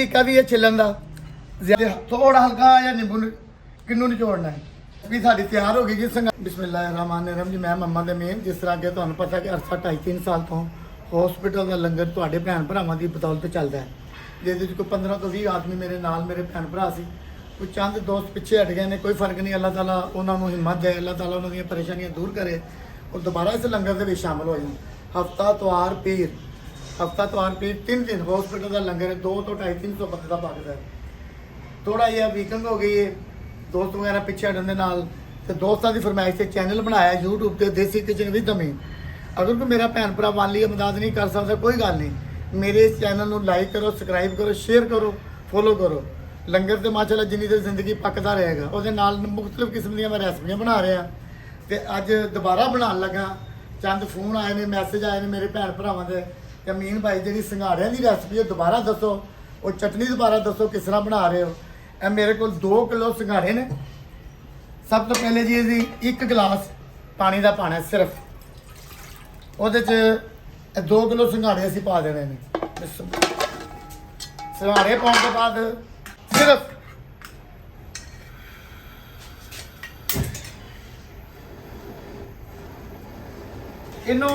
तरीका भी है छिलन का, थोड़ा हल्का या नींबू किन्नू निचोड़ना है भी साड़ी तैयार हो गई जी। बिस्मिल्लाहिर्रहमानिर्रहीम जी। मैं मम्मा दे मेन जिस तरह अगे तुहानू पता कि अरसा 2.5-3 साल तो हॉस्पिटल का लंगर तुहाडे भैन भरावां की बदौलत चलता है, जिस कोई 15 तो 20 आदमी मेरे नाल मेरे भैन भरा सी। कोई चंद दोस्त पिछे हट गए ने, कोई फर्क नहीं। अल्लाह ताला उन्होंने हिम्मत दे, अल्लाह ताला उन्होंने परेशानियां दूर करे और दोबारा इस लंगर के शामिल हो जाए। हफ्ता त्वार पीर 3 दिन हॉस्पिटल का लंगर है। 200 तो 250-300 बंदे का पकता है। थोड़ा जिहा वीकेंड हो गई है, दोस्त वगैरह पिछे हटन के नाल ते दोस्तों की फरमाइश से चैनल बनाया यूट्यूब पर देसी किचन विद अमीन। अगर कोई मेरा भैन भरा वाली मदद नहीं कर सकता कोई गल नहीं, मेरे इस चैनल को लाइक करो, सबसक्राइब करो, शेयर करो, फॉलो करो। लंगर तो माशाअल्लाह जिन्नी देर जिंदगी पकता रहेगा उसके नाल मुख्तलिफ किस्म दी मैं रेसिपियाँ बना रहा तो अज दोबारा बना लगा। चंद फोन आए ने, मैसेज आए ने मेरे भैन भरावां दे कि अमीन भाई जी संघाड़ियां की रेसिपी है दोबारा दसो और चटनी दोबारा दसो किस तरह बना रहे हो। ए मेरे को 2 किलो संघाड़े ने। सब तो पहले जी असीं 1 गिलास पानी का पाना सिर्फ, ਉਹਦੇ 'ਚ 2 किलो संघाड़े ਅਸੀਂ ਪਾ ਦੇਣੇ ਨੇ। संघाड़े ਪਾਉਣ ਤੋਂ ਬਾਅਦ सिर्फ ਇਹਨੂੰ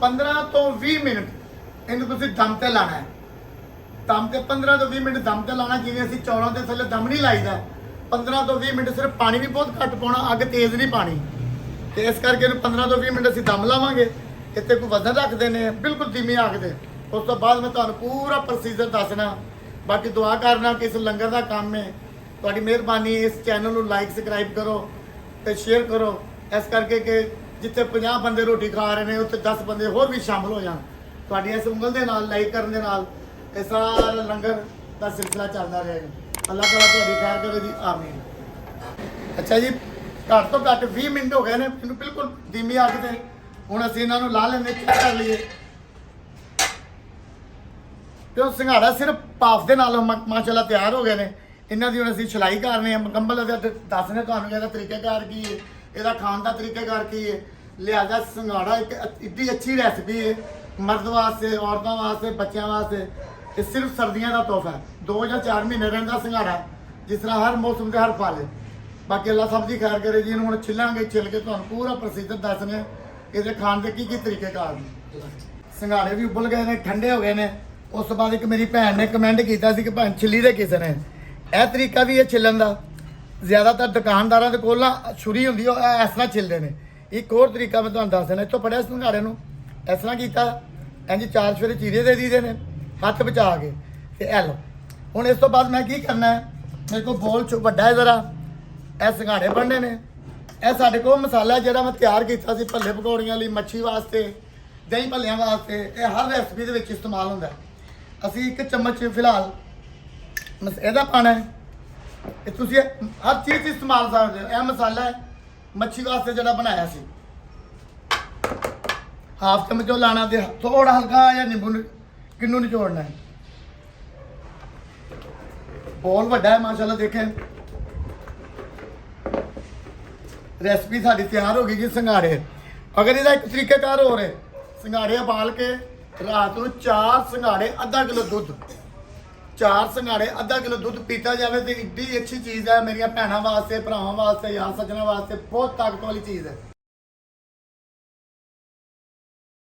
15 ਤੋਂ 20 ਮਿੰਟ ਇਹਨੂੰ ਤੁਸੀਂ ਦਮ ਤੇ ਲਾਣਾ ਹੈ। ਦਮ ਤੇ 15 ਤੋਂ 20 ਮਿੰਟ ਦਮ ਤੇ ਲਾਣਾ, ਜਿਵੇਂ ਅਸੀਂ ਚੌਲਾਂ ਦੇ ਥੱਲੇ ਦਮ ਨਹੀਂ ਲਾਈਦਾ। 15 ਤੋਂ 20 ਮਿੰਟ ਸਿਰਫ ਪਾਣੀ ਵੀ ਬਹੁਤ ਘੱਟ ਪਾਉਣਾ, ਅੱਗ ਤੇਜ਼ ਨਹੀਂ ਪਾਣੀ। ਤੇ ਇਸ ਕਰਕੇ ਇਹਨੂੰ 15 ਤੋਂ 20 ਮਿੰਟ ਅਸੀਂ ਦਮ ਲਾਵਾਂਗੇ। ਇੱਥੇ ਕੋਈ ਵਜ਼ਨ ਰੱਖਦੇ ਨੇ ਬਿਲਕੁਲ ਧੀਮੀ ਅੱਗ ਤੇ। ਉਸ ਤੋਂ ਬਾਅਦ ਮੈਂ ਤੁਹਾਨੂੰ ਪੂਰਾ ਪ੍ਰੋਸੀਜਰ ਦੱਸਣਾ। ਬਾਕੀ ਦੁਆ ਕਰਨਾ ਕਿ ਇਸ ਲੰਗਰ ਦਾ ਕੰਮ ਹੈ। ਤੁਹਾਡੀ ਮਿਹਰਬਾਨੀ ਇਸ ਚੈਨਲ ਨੂੰ ਲਾਈਕ ਸਬਸਕ੍ਰਾਈਬ ਕਰੋ ਤੇ ਸ਼ੇਅਰ ਕਰੋ, ਇਸ ਕਰਕੇ ਕਿ ਜਿੱਥੇ 50 ਬੰਦੇ ਰੋਟੀ ਖਾ ਰਹੇ ਨੇ ਉੱਥੇ 10 ਬੰਦੇ ਹੋਰ ਵੀ ਸ਼ਾਮਲ ਹੋ ਜਾਣ। ਤੁਹਾਡੀ ਇਸ ਉਂਗਲ ਦੇ ਨਾਲ ਲਾਈਕ ਕਰਨ ਦੇ ਨਾਲ ਇਹ ਸਾਰਾ ਲੰਗਰ ਦਾ ਸਿਲਸਿਲਾ ਚੱਲਦਾ ਰਹੇਗਾ। ਅੱਲਾਹ ਤਾਲਾ ਤੁਹਾਡੀ ਖੈਰ ਕਰੇ ਜੀ, ਆਮੀਨ। ਅੱਛਾ ਜੀ, ਘੱਟ ਤੋਂ ਘੱਟ 20 ਮਿੰਟ ਹੋ ਗਏ ਨੇ ਇਹਨੂੰ ਬਿਲਕੁਲ ਧੀਮੀ ਅੱਗ ਤੇ। ਹੁਣ ਅਸੀਂ ਇਹਨਾਂ ਨੂੰ ਲਾ ਲੈਂਦੇ, ਚੈੱਕ ਕਰ ਲਈਏ ਤੇ ਉਹ ਸੰਘਾੜਾ ਸਿਰਫ ਭਾਫ ਦੇ ਨਾਲ ਮਾਸ਼ਾਅੱਲਾ ਤਿਆਰ ਹੋ ਗਏ ਨੇ। ਇਹਨਾਂ ਦੀ ਹੁਣ ਅਸੀਂ ਛਲਾਈ ਕਰਨੀ ਹੈ ਮੁਕੰਮਲ। ਦੱਸਣੇ ਤੁਹਾਨੂੰ ਇਹਦਾ ਤਰੀਕਾਕਾਰ ਕੀ ਹੈ, ਇਹਦਾ ਖਾਣ ਦਾ ਤਰੀਕਾਕਾਰ ਕੀ ਹੈ। ਲਿਹਾਜ਼ਾ ਸੰਘਾੜਾ ਇੱਕ ਇੱਡੀ ਅੱਛੀ ਰੈਸਪੀ ਹੈ ਮਰਦ ਵਾਸਤੇ, ਔਰਤਾਂ ਵਾਸਤੇ, ਬੱਚਿਆਂ ਵਾਸਤੇ। ਇਹ ਸਿਰਫ ਸਰਦੀਆਂ ਦਾ ਤੋਹਫਾ ਹੈ। 2 ਜਾਂ 4 ਮਹੀਨੇ ਰਹਿੰਦਾ ਸੰਘਾੜਾ, ਜਿਸ ਤਰ੍ਹਾਂ ਹਰ ਮੌਸਮ ਦੇ ਹਰ ਫਲ ਹੈ। ਬਾਕੀ ਅੱਲਾਹ ਸਭ ਦੀ ਖੈਰ ਕਰੇ ਜੀ। ਇਹਨੂੰ ਹੁਣ ਛਿੱਲਾਂਗੇ, ਛਿੱਲ ਕੇ ਤੁਹਾਨੂੰ ਪੂਰਾ ਪ੍ਰੋਸੀਜਰ ਦੱਸਣੇ ਇਹਦੇ ਖਾਣ ਦੇ ਕੀ ਤਰੀਕੇਕਾਰ ਨੇ। ਸੰਘਾੜੇ ਵੀ ਉਬਲ ਗਏ ਨੇ, ਠੰਡੇ ਹੋ ਗਏ ਨੇ। ਉਸ ਤੋਂ ਬਾਅਦ ਇੱਕ ਮੇਰੀ ਭੈਣ ਨੇ ਕਮੈਂਟ ਕੀਤਾ ਸੀ ਕਿ ਭੈਣ ਛਿੱਲੀ ਦੇ ਕਿਸ ਨੇ। ਇਹ ਤਰੀਕਾ ਵੀ ਹੈ ਛਿੱਲਣ ਦਾ। ਜ਼ਿਆਦਾਤਰ ਦੁਕਾਨਦਾਰਾਂ ਦੇ ਕੋਲ ਨਾ ਛੁਰੀ ਹੁੰਦੀ, ਉਹ ਇਸ ਤਰ੍ਹਾਂ ਛਿੱਲਦੇ ਨੇ। ਇੱਕ ਹੋਰ ਤਰੀਕਾ ਮੈਂ ਤੁਹਾਨੂੰ ਦੱਸ ਦੇਣਾ। ਇੱਥੋਂ ਪੜਿਆ ਸੰਘਾੜੇ ਨੂੰ ਇਸ ਤਰ੍ਹਾਂ ਕੀਤਾ, ਇੰਝ 4 ਸਵੇਰੇ ਚੀਰੇ ਦੇ ਦੀਦੇ ਨੇ ਹੱਥ ਬਚਾ ਕੇ ਤੇ ਇਹ ਲਓ। ਹੁਣ ਇਸ ਤੋਂ ਬਾਅਦ ਮੈਂ ਕੀ ਕਰਨਾ ਹੈ, ਮੇਰੇ ਕੋਲ ਬੋਲ ਚ ਵੱਡਾ ਹੈ ਜ਼ਰਾ, ਇਹ ਸੰਘਾੜੇ ਬਣਨੇ ਨੇ। ਇਹ ਸਾਡੇ ਕੋਲ ਮਸਾਲਾ ਜਿਹੜਾ ਮੈਂ ਤਿਆਰ ਕੀਤਾ ਸੀ ਭੱਲੇ ਪਕੌੜੀਆਂ ਲਈ, ਮੱਛੀ ਵਾਸਤੇ, ਦਹੀਂ ਭੱਲਿਆਂ ਵਾਸਤੇ, ਇਹ ਹਰ ਰੈਸਪੀ ਦੇ ਵਿੱਚ ਇਸਤੇਮਾਲ ਹੁੰਦਾ। ਅਸੀਂ 1 ਚਮਚ ਫਿਲਹਾਲ ਇਹਦਾ ਪਾਣਾ ਹੈ। ਇਹ ਤੁਸੀਂ ਹਰ ਚੀਜ਼ ਇਸਤੇਮਾਲ ਸਕਦੇ ਹੋ। ਇਹ ਮਸਾਲਾ ਹੈ ਮੱਛੀ ਵਾਸਤੇ ਜਿਹੜਾ ਬਣਾਇਆ ਸੀ। ਹਾਫ ਚਮਚ ਉਹ ਲਾਣਾ ਤੇ ਥੋੜਾ ਹਲਕਾ ਜਿਹਾ ਨਿੰਬੂ ਕਿੰਨੂ ਨਿਚੋੜਨਾ ਹੈ। ਬੋਲ ਵੱਡਾ ਹੈ ਮਾਸ਼ਾਅੱਲਾ। ਦੇਖੇ ਰੈਸਪੀ ਸਾਡੀ ਤਿਆਰ ਹੋ ਗਈ ਜੀ ਸੰਘਾੜੇ। ਅਗਰ ਇਹਦਾ ਇੱਕ ਤਰੀਕਾਕਾਰ ਹੋ ਰਿਹਾ, ਸੰਘਾੜੇ ਉਬਾਲ ਕੇ ਰਾਤ ਨੂੰ 4 ਸੰਘਾੜੇ ਅੱਧਾ ਕਿਲੋ ਦੁੱਧ, 4 ਸੰਘਾੜੇ ਅੱਧਾ ਕਿਲੋ ਦੁੱਧ ਪੀਤਾ ਜਾਵੇ ਤੇ ਇੱਡੀ ਅੱਛੀ ਚੀਜ਼ ਹੈ। ਮੇਰੀਆਂ ਭੈਣਾਂ ਵਾਸਤੇ, ਭਰਾਵਾਂ ਵਾਸਤੇ, ਯਾਰ ਸੱਜਣਾ ਵਾਸਤੇ ਬਹੁਤ ਤਾਕਤ ਵਾਲੀ ਚੀਜ਼ ਹੈ।